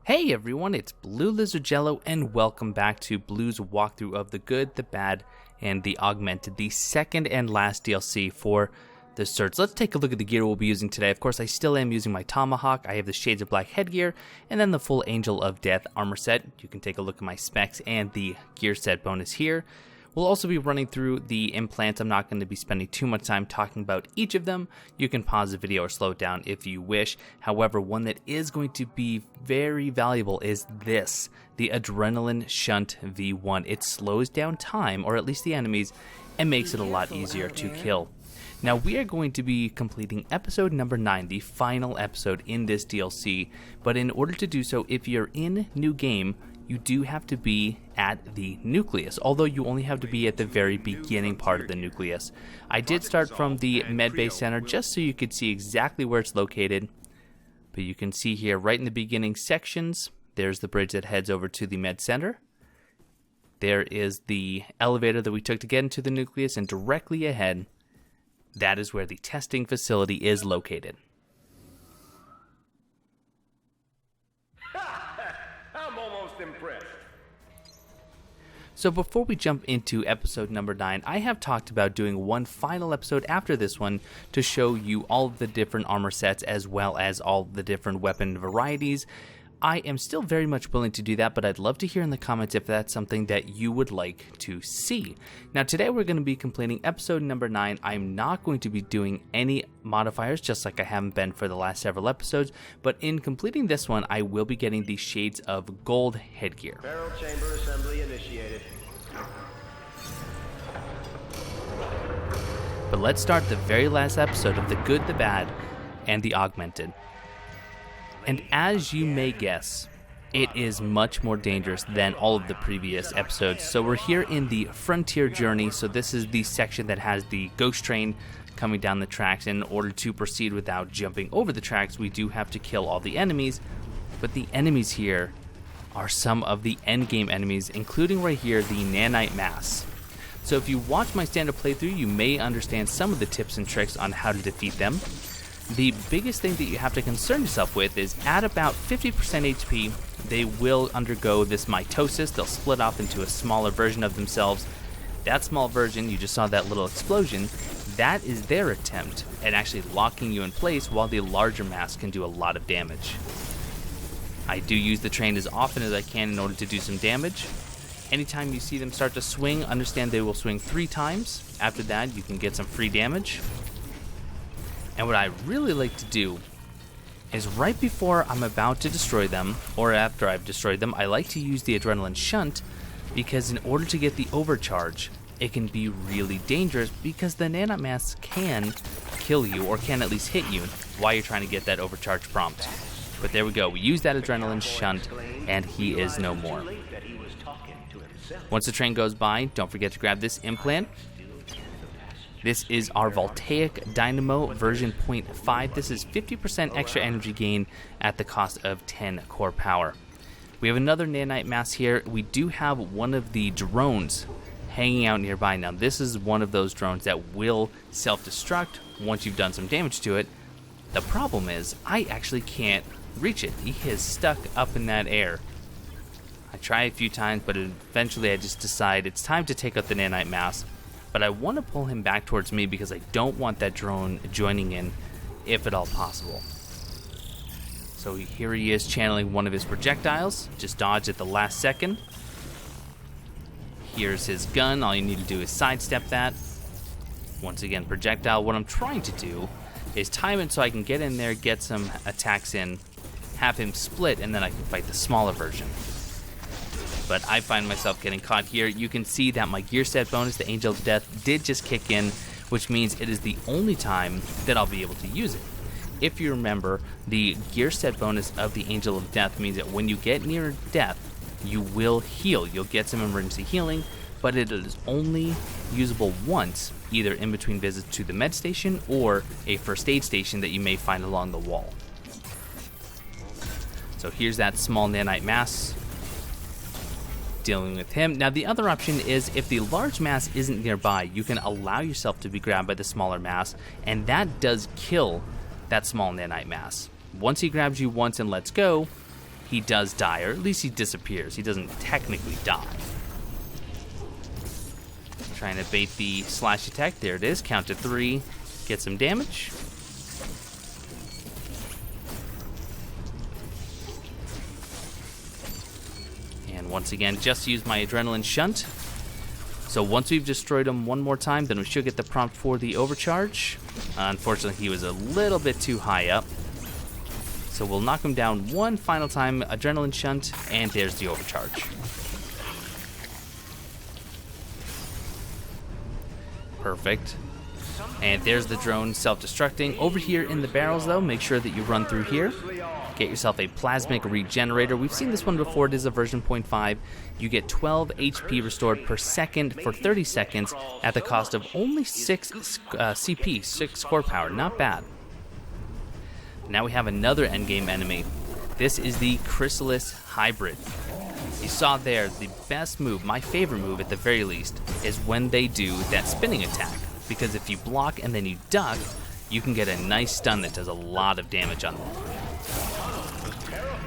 Hey everyone, it's BlueLizardJello and welcome back to Blue's walkthrough of the Good, the Bad, and the Augmented, the second and last DLC for the search. Let's take a look at the gear we'll be using today. Of course, I still am using my Tomahawk. I have the Shades of Black headgear, and then the full Angel of Death armor set. You can take a look at my specs and the gear set bonus here. We'll also be running through the implants. I'm not going to be spending too much time talking about each of them. You can pause the video or slow it down if you wish. However, one that is going to be very valuable is this, the Adrenaline Shunt V1. It slows down time, or at least the enemies, and makes it a lot easier to kill. Now, we are going to be completing episode number 9, the final episode in this DLC, but in order to do so, if you're in New Game, you do have to be at the nucleus, although you only have to be at the very beginning part of the nucleus. I did start from the Medbay Center just so you could see exactly where it's located, but you can see here right in the beginning sections, there's the bridge that heads over to the Med Center. There is the elevator that we took to get into the nucleus, and directly ahead, that is where the testing facility is located. I'm almost impressed. So before we jump into episode number 9, I have talked about doing one final episode after this one to show you all of the different armor sets as well as all the different weapon varieties. I am still very much willing to do that, but I'd love to hear in the comments if that's something that you would like to see. Now today we're going to be completing episode number 9. I'm not going to be doing any modifiers, just like I haven't been for the last several episodes, but in completing this one, I will be getting the Shades of Gold headgear. Barrel chamber assembly initiated. But let's start the very last episode of The Good, the Bad, and the Augmented. And as you may guess, it is much more dangerous than all of the previous episodes. So we're here in the Frontier Journey, so this is the section that has the ghost train coming down the tracks. In order to proceed without jumping over the tracks, we do have to kill all the enemies, but the enemies here are some of the endgame enemies, including right here, the Nanite Mass. So if you watch my standard playthrough, you may understand some of the tips and tricks on how to defeat them. The biggest thing that you have to concern yourself with is at about 50% HP, they will undergo this mitosis. They'll split off into a smaller version of themselves. That small version, you just saw that little explosion, that is their attempt at actually locking you in place, while the larger mass can do a lot of damage. I do use the train as often as I can in order to do some damage. Anytime you see them start to swing, understand they will swing 3 times. After that, you can get some free damage. And what I really like to do is right before I'm about to destroy them, or after I've destroyed them, I like to use the Adrenaline Shunt, because in order to get the overcharge, it can be really dangerous because the nanite mass can kill you, or can at least hit you while you're trying to get that overcharge prompt. But there we go, we use that Adrenaline Shunt, and he is no more. Once the train goes by, don't forget to grab this implant. This is our Voltaic Dynamo version 0.5. This is 50% extra energy gain at the cost of 10 core power. We have another nanite mass here. We do have one of the drones hanging out nearby. Now this is one of those drones that will self-destruct once you've done some damage to it. The problem is I actually can't reach it. He is stuck up in that air. I try a few times, but eventually I just decide it's time to take out the nanite mass. But I want to pull him back towards me because I don't want that drone joining in, if at all possible. So here he is channeling one of his projectiles. Just dodge at the last second. Here's his gun. All you need to do is sidestep that. Once again, projectile. What I'm trying to do is time it so I can get in there, get some attacks in, have him split, and then I can fight the smaller version. But I find myself getting caught here. You can see that my gear set bonus, the Angel of Death, did just kick in, which means it is the only time that I'll be able to use it. If you remember, the gear set bonus of the Angel of Death means that when you get near death, you will heal. You'll get some emergency healing, but it is only usable once, either in between visits to the med station or a first aid station that you may find along the wall. So here's that small nanite mass. Dealing with him. Now the other option is if the large mass isn't nearby, you can allow yourself to be grabbed by the smaller mass, and that does kill that small nanite mass. Once he grabs you once and lets go, he does die, or at least he disappears. He doesn't technically die. Trying to bait the slash attack. There it is. Count to 3. Get some damage. And once again, just use my adrenaline shunt. So once we've destroyed him one more time, then we should get the prompt for the overcharge. Unfortunately, he was a little bit too high up. So we'll knock him down one final time, adrenaline shunt, and there's the overcharge. Perfect. And there's the drone self-destructing. Over here in the barrels, though, make sure that you run through here. Get yourself a Plasmic Regenerator. We've seen this one before. It is a version 0.5. You get 12 HP restored per second for 30 seconds at the cost of only 6 CP, 6 core power. Not bad. Now we have another endgame enemy. This is the Chrysalis Hybrid. You saw there, the best move, my favorite move at the very least, is when they do that spinning attack. Because if you block and then you duck, you can get a nice stun that does a lot of damage on them.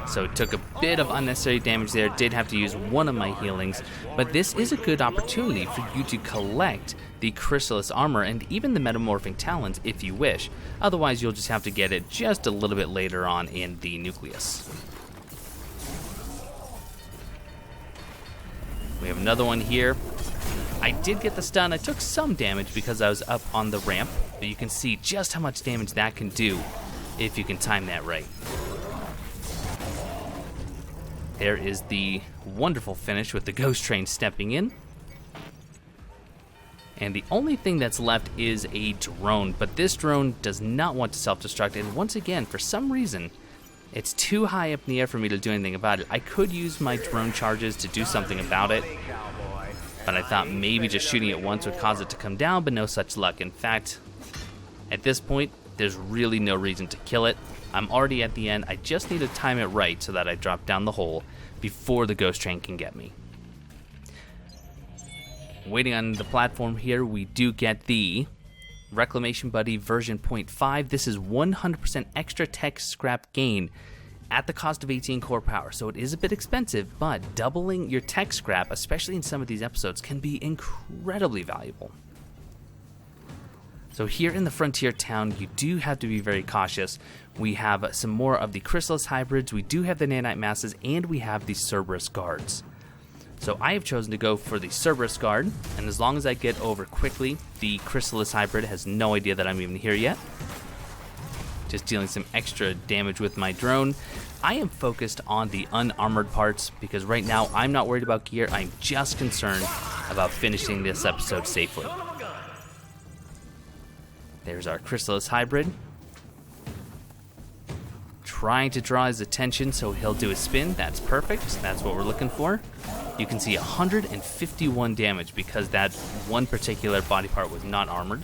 So it took a bit of unnecessary damage there, did have to use one of my healings, but this is a good opportunity for you to collect the Chrysalis armor and even the metamorphic talons if you wish. Otherwise, you'll just have to get it just a little bit later on in the nucleus. We have another one here. I did get the stun. I took some damage because I was up on the ramp, but you can see just how much damage that can do if you can time that right. There is the wonderful finish with the ghost train stepping in. And the only thing that's left is a drone, but this drone does not want to self-destruct, and once again, for some reason, it's too high up in the air for me to do anything about it. I could use my drone charges to do something about it, but I thought maybe just shooting it once would cause it to come down, but no such luck. In fact, at this point, there's really no reason to kill it. I'm already at the end. I just need to time it right so that I drop down the hole before the ghost train can get me. Waiting on the platform here, we do get the Reclamation Buddy version 0.5. This is 100% extra tech scrap gain at the cost of 18 core power. So it is a bit expensive, but doubling your tech scrap, especially in some of these episodes, can be incredibly valuable. So here in the frontier town, you do have to be very cautious. We have some more of the Chrysalis hybrids, we do have the nanite masses, and we have the Cerberus guards. So I have chosen to go for the Cerberus guard, and as long as I get over quickly, the Chrysalis hybrid has no idea that I'm even here yet. Just dealing some extra damage with my drone. I am focused on the unarmored parts because right now I'm not worried about gear. I'm just concerned about finishing this episode safely. There's our Chrysalis hybrid. Trying to draw his attention so he'll do a spin. That's perfect. That's what we're looking for. You can see 151 damage because that one particular body part was not armored.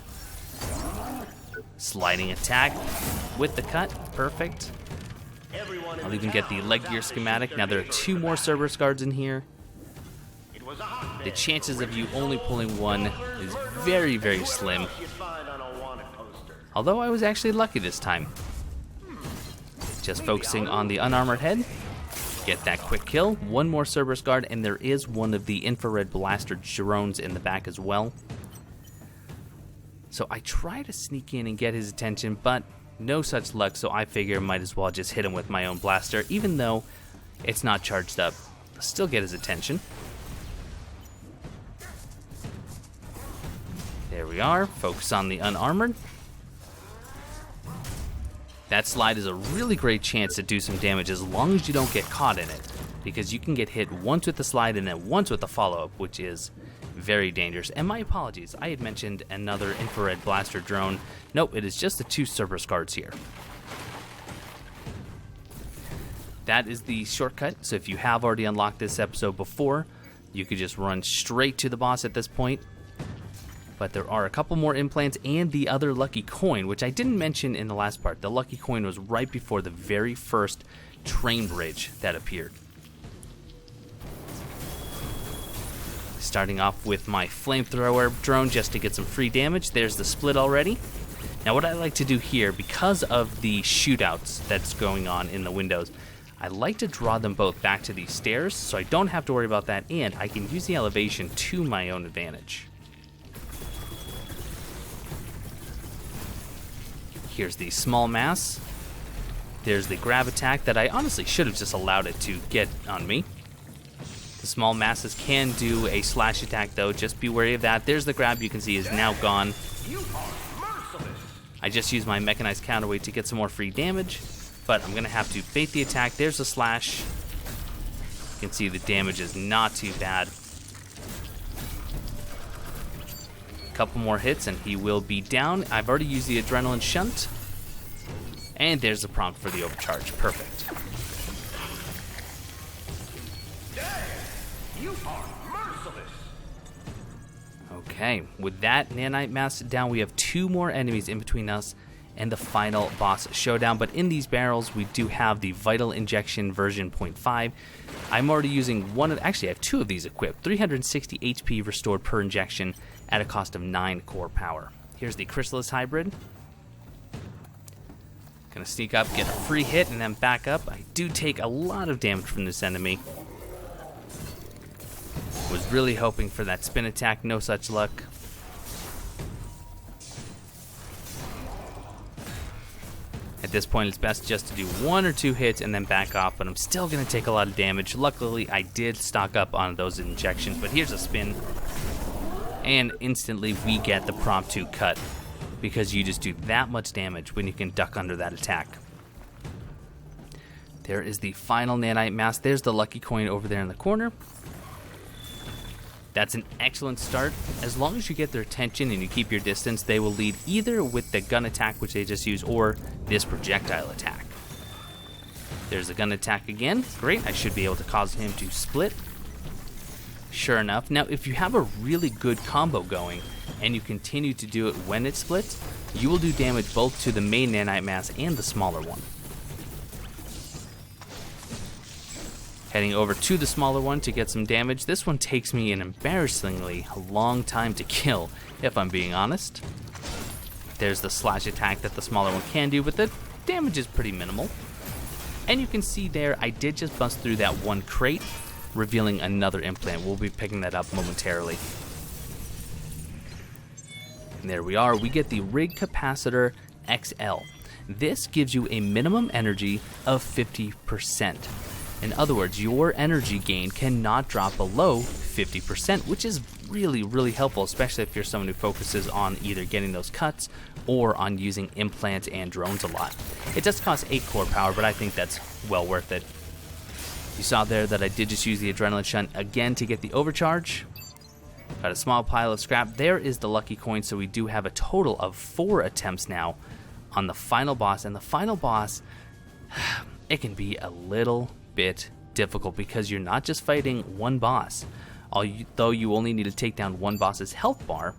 Sliding attack with the cut. Perfect. I'll even get the leg gear schematic. Now there are 2 more Cerberus guards in here. The chances of you only pulling one is very, very slim. Although I was actually lucky this time. Just focusing on the unarmored head. Get that quick kill. One more Cerberus guard, and there is one of the infrared blaster drones in the back as well. So I try to sneak in and get his attention, but no such luck, so I figure I might as well just hit him with my own blaster, even though it's not charged up. I'll still get his attention. There we are. Focus on the unarmored. That slide is a really great chance to do some damage as long as you don't get caught in it, because you can get hit once with the slide and then once with the follow-up, which is very dangerous. And my apologies, I had mentioned another infrared blaster drone. Nope, it is just the 2 Cerberus guards here. That is the shortcut, so if you have already unlocked this episode before, you could just run straight to the boss at this point. But there are a couple more implants and the other lucky coin, which I didn't mention in the last part. The lucky coin was right before the very first train bridge that appeared. Starting off with my flamethrower drone just to get some free damage. There's the split already. Now what I like to do here, because of the shootouts that's going on in the windows, I like to draw them both back to these stairs so I don't have to worry about that, and I can use the elevation to my own advantage. Here's the small mass. There's the grab attack that I honestly should have just allowed it to get on me. The small masses can do a slash attack though, just be wary of that. There's the grab, you can see is now gone. I just used my mechanized counterweight to get some more free damage, but I'm going to have to bait the attack. There's a slash. You can see the damage is not too bad. A couple more hits and he will be down. I've already used the adrenaline shunt. And there's the prompt for the overcharge. Perfect. You are merciless. Okay, with that nanite mass down, we have 2 more enemies in between us and the final boss showdown. But in these barrels, we do have the Vital Injection version 0.5. I'm already using one of, actually I have 2 of these equipped. 360 HP restored per injection at a cost of 9 core power. Here's the Chrysalis Hybrid. Gonna sneak up, get a free hit, and then back up. I do take a lot of damage from this enemy. Was really hoping for that spin attack, no such luck. At this point, it's best just to do 1 or 2 hits and then back off, but I'm still gonna take a lot of damage. Luckily, I did stock up on those injections, but here's a spin. And instantly, we get the prompt to cut, because you just do that much damage when you can duck under that attack. There is the final nanite mask. There's the lucky coin over there in the corner. That's an excellent start. As long as you get their attention and you keep your distance, they will lead either with the gun attack, which they just used, or this projectile attack. There's the gun attack again. Great, I should be able to cause him to split. Sure enough. Now, if you have a really good combo going, and you continue to do it when it splits, you will do damage both to the main nanite mass and the smaller one. Heading over to the smaller one to get some damage. This one takes me an embarrassingly long time to kill, if I'm being honest. There's the slash attack that the smaller one can do, but the damage is pretty minimal. And you can see there, I did just bust through that one crate, revealing another implant. We'll be picking that up momentarily. And there we are, we get the Rig Capacitor XL. This gives you a minimum energy of 50%. In other words, your energy gain cannot drop below 50%, which is really helpful, especially if you're someone who focuses on either getting those cuts or on using implants and drones a lot. It does cost 8 core power, but I think that's well worth it. You saw there that I did just use the adrenaline shunt again to get the overcharge. Got a small pile of scrap. There is the lucky coin, so we do have a total of 4 attempts now on the final boss. And the final boss, it can be a little bit difficult because you're not just fighting one boss. Although you only need to take down one boss's health bar,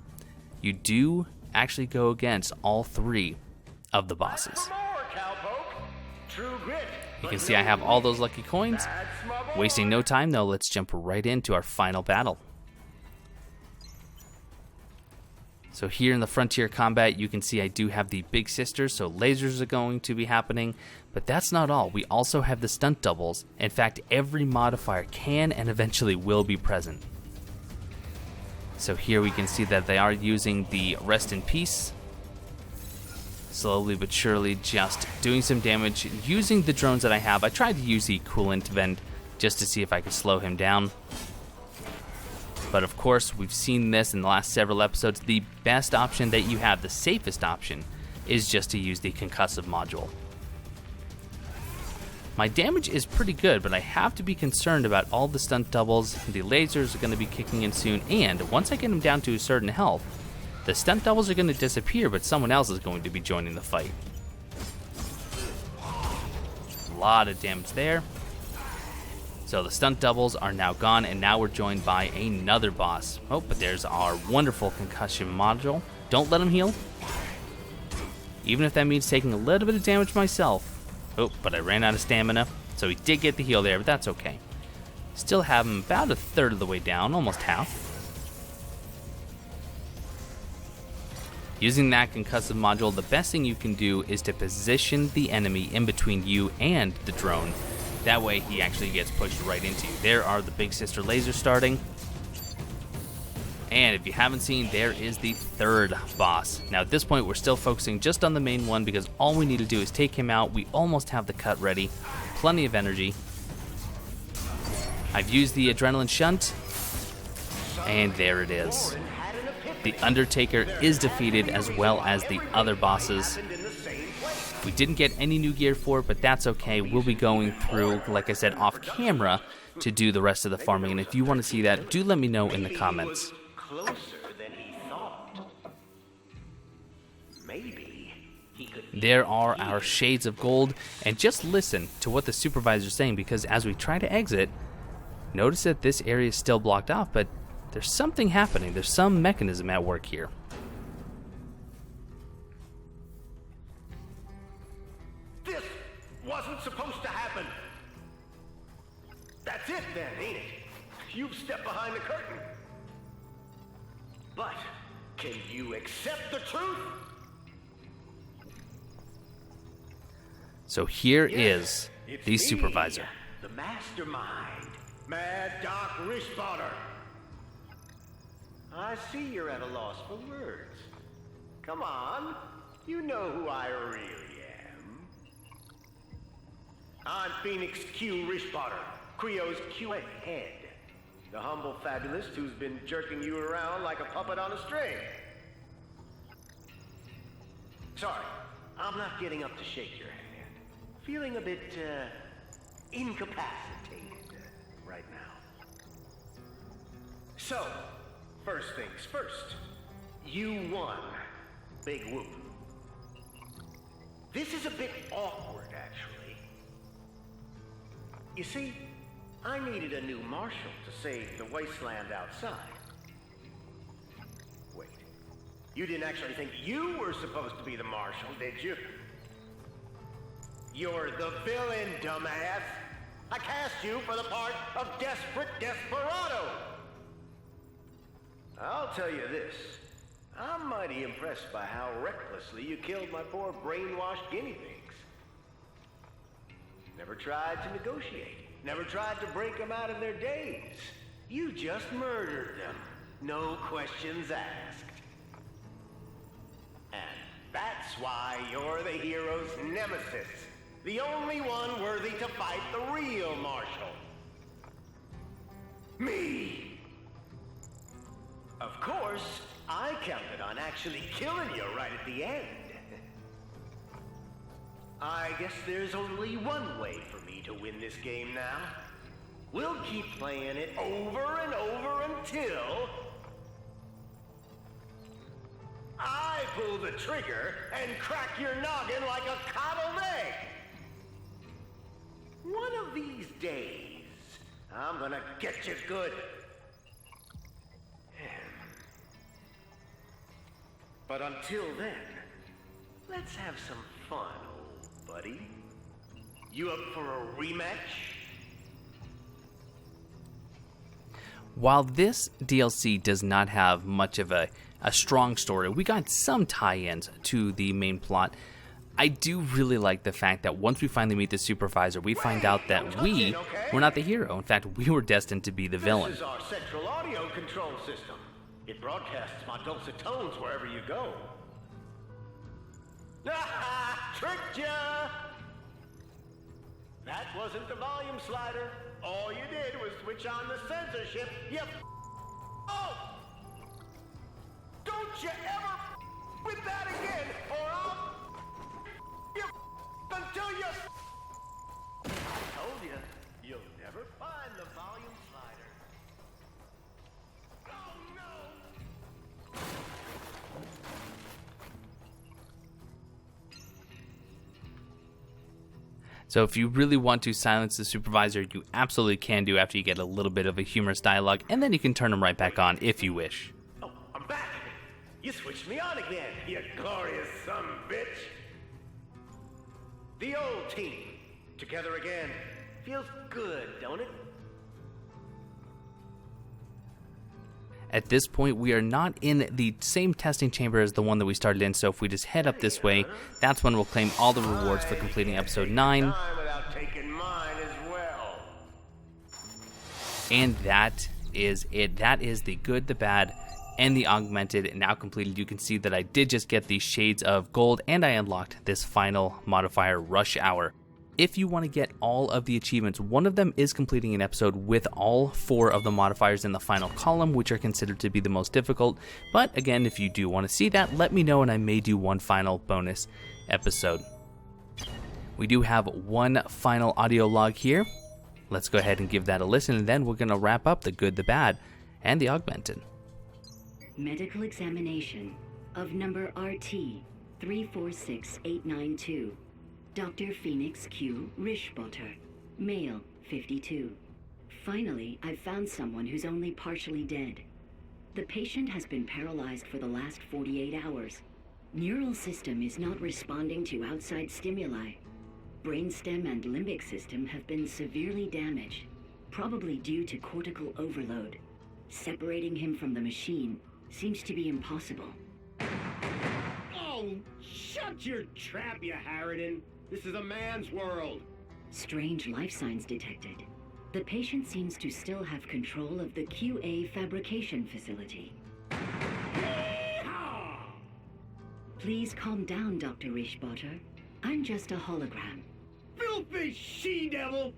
you do actually go against all 3 of the bosses. You can see I have all those lucky coins. Wasting no time though, let's jump right into our final battle. So here in the Frontier Combat, you can see I do have the Big Sisters, so lasers are going to be happening. But that's not all. We also have the stunt doubles. In fact, every modifier can and eventually will be present. So here we can see that they are using the Rest in Peace. Slowly but surely just doing some damage. Using the drones that I have, I tried to use the coolant vent just to see if I could slow him down. But of course, we've seen this in the last several episodes. The best option that you have, the safest option, is just to use the concussive module. My damage is pretty good, but I have to be concerned about all the stunt doubles. The lasers are going to be kicking in soon, and once I get them down to a certain health, the stunt doubles are going to disappear, but someone else is going to be joining the fight. A lot of damage there. So the stunt doubles are now gone, and now we're joined by another boss. Oh, but there's our wonderful concussion module. Don't let him heal. Even if that means taking a little bit of damage myself. Oh, but I ran out of stamina, so he did get the heal there, but that's okay. Still have him about a third of the way down, almost half. Using that concussive module, the best thing you can do is to position the enemy in between you and the drone That way he actually gets pushed right into you. There are the big sister lasers starting. And if you haven't seen, there is the third boss. Now at this point, we're still focusing just on the main one because all we need to do is take him out. We almost have the cut ready. Plenty of energy. I've used the adrenaline shunt. And there it is. The Undertaker is defeated as well as the other bosses. We didn't get any new gear for it, but that's okay. We'll be going through, like I said, off camera to do the rest of the farming. And if you want to see that, do let me know in the comments. Closer than he thought. Maybe he could. There are our shades of gold. And just listen to what the Supervisor is saying, because as we try to exit, notice that this area is still blocked off, but there's something happening. There's some mechanism at work here. This wasn't supposed to happen. That's it then, ain't it? You've stepped behind the curtain. But can you accept the truth? So here is the Me, Supervisor. the mastermind, Mad Doc Rishbotter. I see you're at a loss for words. Come on, you know who I really am. I'm Phoenix Q Rishbotter, Creo's Q head. The humble fabulist who's been jerking you around like a puppet on a string. Sorry, I'm not getting up to shake your hand. Feeling a bit, incapacitated right now. So, first things first. You won. Big whoop. This is a bit awkward, actually. You see, I needed a new marshal to save the wasteland outside. Wait, you didn't actually think you were supposed to be the marshal, did you? You're the villain, dumbass. I cast you for the part of desperate desperado. I'll tell you this. I'm mighty impressed by how recklessly you killed my poor brainwashed guinea pigs. Never tried to negotiate. Never tried to break them out of their daze. You just murdered them. No questions asked. And that's why you're the hero's nemesis. The only one worthy to fight the real Marshal. Me! Of course, I counted on actually killing you right at the end. I guess there's only one way for me to win this game now. We'll keep playing it over and over until I pull the trigger and crack your noggin like a coddled egg. One of these days, I'm gonna get you good. But until then, let's have some fun, old buddy. You up for a rematch? While this DLC does not have much of a strong story, we got some tie-ins to the main plot. I do really like the fact that once we finally meet the Supervisor, we find out that we were not the hero. In fact, we were destined to be the villain. This is our central audio control system. It broadcasts my dulcet tones wherever you go. Tricked ya! That wasn't the volume slider. All you did was switch on the censorship. Yep. Oh! Don't you ever with that again, or I'll you until you. I told you, you'll never find the volume slider. Oh no! So if you really want to silence the Supervisor, you absolutely can do after you get a little bit of a humorous dialogue, and then you can turn him right back on if you wish. Oh, I'm back! You switched me on again, you glorious son of a bitch! The old team, together again. Feels good, don't it? At this point, we are not in the same testing chamber as the one that we started in, so if we just head up this way, that's when we'll claim all the rewards for completing episode 9. Without taking mine as well. And that is it. That is the good, the bad, and the augmented now completed. You can see that I did just get the shades of gold, and I unlocked this final modifier, Rush Hour. If you want to get all of the achievements, one of them is completing an episode with all 4 of the modifiers in the final column, which are considered to be the most difficult. But again, if you do want to see that, let me know and I may do one final bonus episode. We do have one final audio log here. Let's go ahead and give that a listen, and then we're going to wrap up the good, the bad, and the augmented. Medical examination of number RT 346892. Dr. Phoenix Q. Rishbotter, male, 52. Finally, I've found someone who's only partially dead. The patient has been paralyzed for the last 48 hours. Neural system is not responding to outside stimuli. Brainstem and limbic system have been severely damaged, probably due to cortical overload. Separating him from the machine seems to be impossible. Oh, shut your trap, you harridan. This is a man's world. Strange life signs detected. The patient seems to still have control of the QA fabrication facility. Yeehaw! Please calm down, Dr. Rishbotter. I'm just a hologram. Filthy she-devil!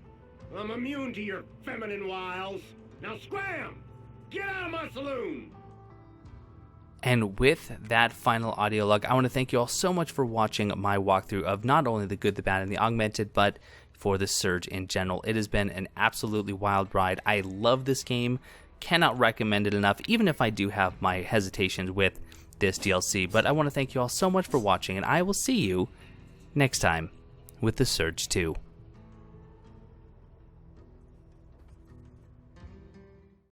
I'm immune to your feminine wiles. Now scram! Get out of my saloon! And with that final audio log, I want to thank you all so much for watching my walkthrough of not only the good, the bad, and the augmented, but for the Surge in general. It has been an absolutely wild ride. I love this game. Cannot recommend it enough, even if I do have my hesitations with this DLC. But I want to thank you all so much for watching, and I will see you next time with the Surge 2.